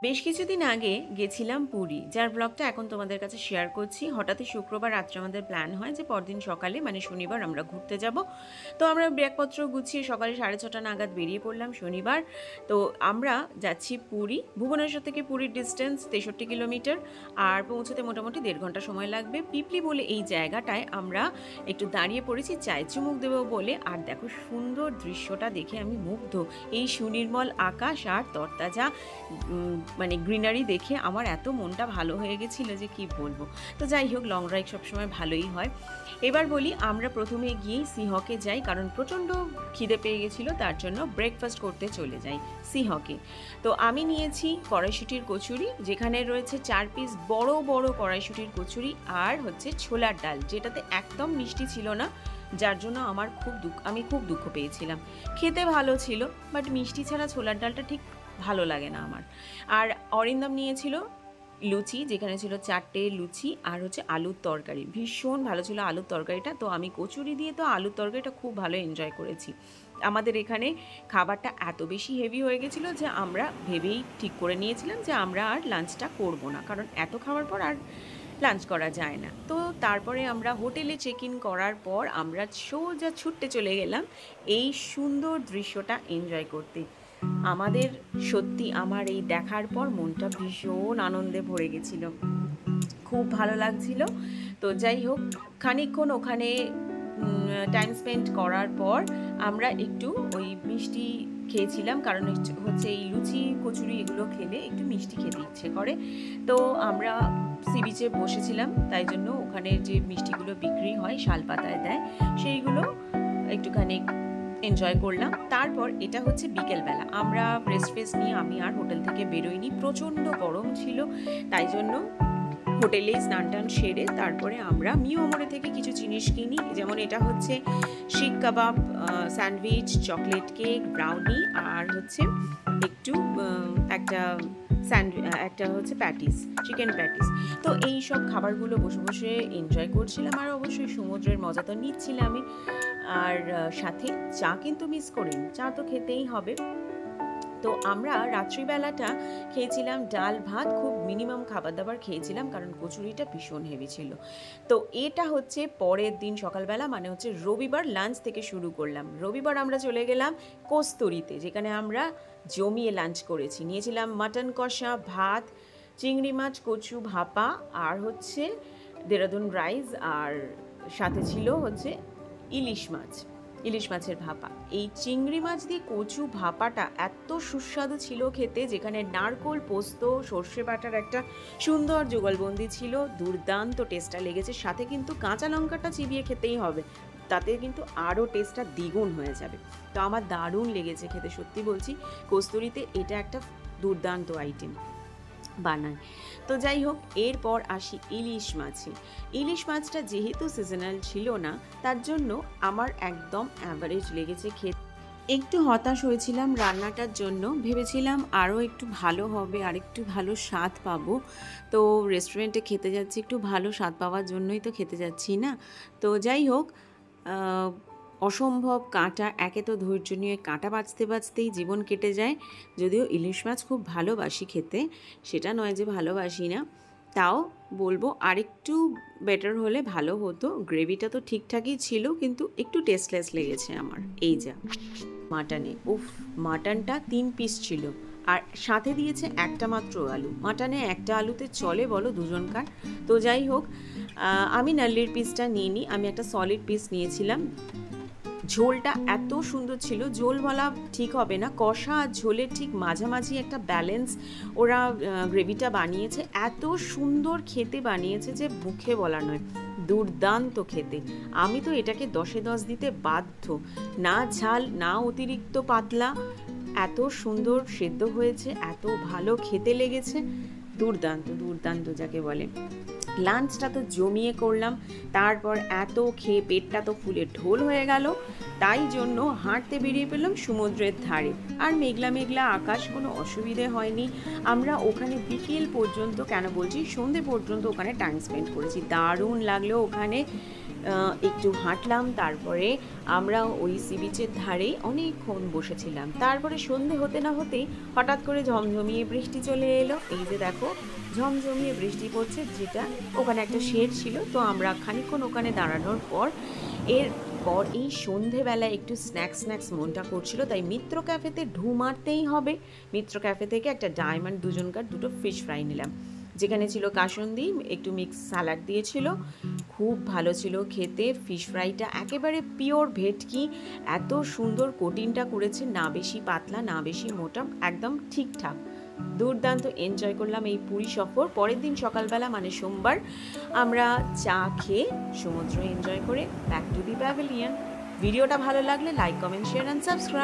বেশ কিছুদিন আগে গেছিলাম পুরী, যার ব্লগটা এখন তোমাদের কাছে শেয়ার করছি। হঠাৎই শুক্রবার রাত্রে আমাদের প্ল্যান হয় যে পরদিন সকালে মানে শনিবার আমরা ঘুরতে যাব। তো আমরা ব্যাগপত্র গুছিয়ে সকালে 6:30 নাগাদ বেরিয়ে পড়লাম শনিবার। তো আমরা যাচ্ছি পুরী। ভুবনেশ্বর থেকে পুরীর ডিস্টেন্স 63 কিলোমিটার, আর পৌঁছতে মোটামুটি 1.5 ঘন্টা সময় লাগবে। পিপলি বলে এই জায়গাটায় আমরা একটু দাঁড়িয়ে পড়েছি চায়ে চুমুক দেবো বলে। আর দেখো সুন্দর দৃশ্যটা দেখে আমি মুগ্ধ। এই সুনির্মল আকাশ আর তরতাজা মানে গ্রিনারি দেখে আমার এত মনটা ভালো হয়ে গেছিলো যে কি বলবো। তো যাই হোক, লং ড্রাইভ সবসময় ভালোই হয়। এবার বলি, আমরা প্রথমে গিয়েই সিহকে যাই, কারণ প্রচণ্ড খিদে পেয়ে গেছিলো, তার জন্য ব্রেকফাস্ট করতে চলে যাই সিহকে। তো আমি নিয়েছি কড়াইশুঁটির কচুরি, যেখানে রয়েছে 4 পিস বড় বড় কড়াইশুঁটির কচুরি, আর হচ্ছে ছোলার ডাল, যেটাতে একদম মিষ্টি ছিল না, যার জন্য আমি খুব দুঃখ পেয়েছিলাম। খেতে ভালো ছিল, বাট মিষ্টি ছাড়া ছোলার ডালটা ঠিক ভালো লাগে না আমার। আর অরিন্দম নিয়েছিল লুচি, যেখানে ছিল 4টে লুচি আর হচ্ছে আলুর তরকারি। ভীষণ ভালো ছিল আলুর তরকারিটা। তো আমি কচুরি দিয়ে তো আলুর তরকারিটা খুব ভালো এনজয় করেছি। আমাদের এখানে খাবারটা এত বেশি হেভি হয়ে গেছিলো যে আমরা ভেবেই ঠিক করে নিয়েছিলাম যে আমরা আর লাঞ্চটা করব না, কারণ এত খাওয়ার পর আর লাঞ্চ করা যায় না। তো তারপরে আমরা হোটেলে চেক ইন করার পর আমরা সোজা ছুটতে চলে গেলাম এই সুন্দর দৃশ্যটা এনজয় করতে। আমাদের সত্যি আমার এই দেখার পর মনটা ভীষণ আনন্দে ভরে গেছিল, খুব ভালো লাগছিল। তো যাই হোক, খানিকক্ষণ ওখানে টাইম স্পেন্ড করার পর আমরা একটু ওই মিষ্টি খেয়েছিলাম, কারণ হচ্ছে এই লুচি কচুরি এগুলো খেলে একটু মিষ্টি খেতে ইচ্ছে করে। তো আমরা সি বিচে বসেছিলাম, তাই জন্য ওখানে যে মিষ্টিগুলো বিক্রি হয় শালপাতায় দেয়, সেইগুলো একটুখানি এনজয় করলাম। তারপর এটা হচ্ছে বিকেলবেলা, আমরা রেস্ট ফেস্ট নিয়ে আমি আর হোটেল থেকে বেরোইনি, প্রচণ্ড গরম ছিল, তাই জন্য হোটেলেই স্নান টান সেরে তারপরে আমরা মিওমোরে থেকে কিছু জিনিস কিনি। যেমন এটা হচ্ছে শিক কাবাব, স্যান্ডউইচ, চকলেট কেক, ব্রাউনি, আর হচ্ছে একটু একটা হচ্ছে প্যাটিস, চিকেন প্যাটিস। তো এই সব খাবারগুলো বসে বসে এনজয় করছিলাম, আর অবশ্যই সমুদ্রের মজা তো নিচ্ছিলামই। আর সাথে চা কিন্তু মিস করিনি, চা তো খেতেই হবে। তো আমরা রাত্রিবেলাটা খেয়েছিলাম ডাল ভাত, খুব মিনিমাম খাবার দাবার খেয়েছিলাম, কারণ কচুরিটা ভীষণ হেভি ছিল। তো এটা হচ্ছে পরের দিন সকালবেলা, মানে হচ্ছে রবিবার লাঞ্চ থেকে শুরু করলাম। রবিবার আমরা চলে গেলাম কস্তুরীতে, যেখানে আমরা জমিয়ে লাঞ্চ করেছি। নিয়েছিলাম মাটন কষা, ভাত, চিংড়ি মাছ, কচু ভাপা, আর হচ্ছে দেরাদুন রাইস, আর সাথে ছিল হচ্ছে ইলিশ মাছের ভাপা। এই চিংড়ি মাছ দিয়ে কচু ভাপাটা এত সুস্বাদু ছিল খেতে, যেখানে নারকোল, পোস্ত, সর্ষে বাটার একটা সুন্দর যুগলবন্দি ছিল। দুর্দান্ত টেস্টটা লেগেছে। সাথে কিন্তু কাঁচা লঙ্কাটা চিবিয়ে খেতেই হবে, তাতে কিন্তু আরও টেস্টটা দ্বিগুণ হয়ে যাবে। তো আমার দারুণ লেগেছে খেতে, সত্যি বলছি। কস্তুরীতে এটা একটা দুর্দান্ত আইটেম বানায়। তো যাই হোক, এরপর আসি ইলিশ মাছে। ইলিশ মাছটা যেহেতু সিজনাল ছিল না, তার জন্য আমার একদম অ্যাভারেজ লেগেছে খেতে। একটু হতাশ হয়েছিলাম রান্নাটার জন্য, ভেবেছিলাম আরও একটু ভালো হবে, আর একটু ভালো স্বাদ পাবো। তো রেস্টুরেন্টে খেতে যাচ্ছি, একটু ভালো স্বাদ পাওয়ার জন্যই তো খেতে যাচ্ছি না। তো যাই হোক, অসম্ভব কাঁটা, একে তো ধৈর্য নিয়ে কাঁটা বাঁচতেই জীবন কেটে যায়। যদিও ইলিশ মাছ খুব ভালোবাসি খেতে, সেটা নয় যে ভালোবাসি না, তাও বলবো আরেকটু বেটার হলে ভালো হতো। গ্রেভিটা তো ঠিকঠাকই ছিল, কিন্তু একটু টেস্টলেস লেগেছে আমার। এই যা মাটনে, মাটনটা 3 পিস ছিল, আর সাথে দিয়েছে একটা মাত্র আলু। মাটনে একটা আলুতে চলে বলো দুজনকার? তো যাই হোক, আমি নাল্লির পিসটা নিইনি, আমি একটা সলিড পিস নিয়েছিলাম। ঝোলটা এত সুন্দর ছিল, ঝোল বলা ঠিক হবে না, কষা আর ঝোলের ঠিক মাঝামাঝি একটা ব্যালেন্স ওরা গ্রেভিটা বানিয়েছে। এত সুন্দর খেতে বানিয়েছে যে মুখে বলা নয়, দুর্দান্ত খেতে। আমি তো এটাকে 10-এ 10 দিতে বাধ্য। না ঝাল, না অতিরিক্ত পাতলা, এত সুন্দর সেদ্ধ হয়েছে, এত ভালো খেতে লেগেছে, দুর্দান্ত যাকে বলে। লাঞ্চটা তো জমিয়ে করলাম, তারপর এত খেয়ে পেটটা তো ফুলে ঢোল হয়ে গেল, তাই জন্য হাঁটতে বেরিয়ে পেলাম সমুদ্রের ধারে। আর মেঘলা মেঘলা আকাশ, কোনো অসুবিধে হয়নি। আমরা ওখানে বিকেল পর্যন্ত, কেন বলছি সন্ধে পর্যন্ত, ওখানে টাইম স্পেন্ড করেছি। দারুণ লাগলো ওখানে একটু হাঁটলাম, তারপরে আমরা ওই সি বিচের ধারেই অনেকক্ষণ বসেছিলাম। তারপরে সন্ধে হতে না হতেই হঠাৎ করে ঝমঝমিয়ে বৃষ্টি চলে এলো। এই যে দেখো ঝমঝমিয়ে বৃষ্টি পড়ছে, যেটা ওখানে একটা শেড ছিল, তো আমরা খানিকক্ষণ ওখানে দাঁড়ানোর পর এই সন্ধেবেলায় একটু স্ন্যাক্স মনটা করছিল, তাই মিত্র ক্যাফেতে ঢু মারতেই হবে। মিত্র ক্যাফে থেকে একটা ডায়মন্ড দুজনকার দুটো ফিশ ফ্রাই নিলাম, যেখানে ছিল কাসুন্দি, একটু মিক্স স্যালাড দিয়েছিল, খুব ভালো ছিল খেতে। ফিশ ফ্রাইটা একেবারে পিওর ভেটকি, এত সুন্দর কোটিংটা করেছে, না বেশি পাতলা না বেশি মোটা, একদম ঠিকঠাক, দুর্দান্ত এনজয় করলাম এই পুরী সফর। পরের দিন সকালবেলা মানে সোমবার আমরা চা খেয়ে সমুদ্র এনজয় করে ব্যাক টু দি প্যাভিলিয়ন। ভিডিওটা ভালো লাগলে like, comment, share and subscribe.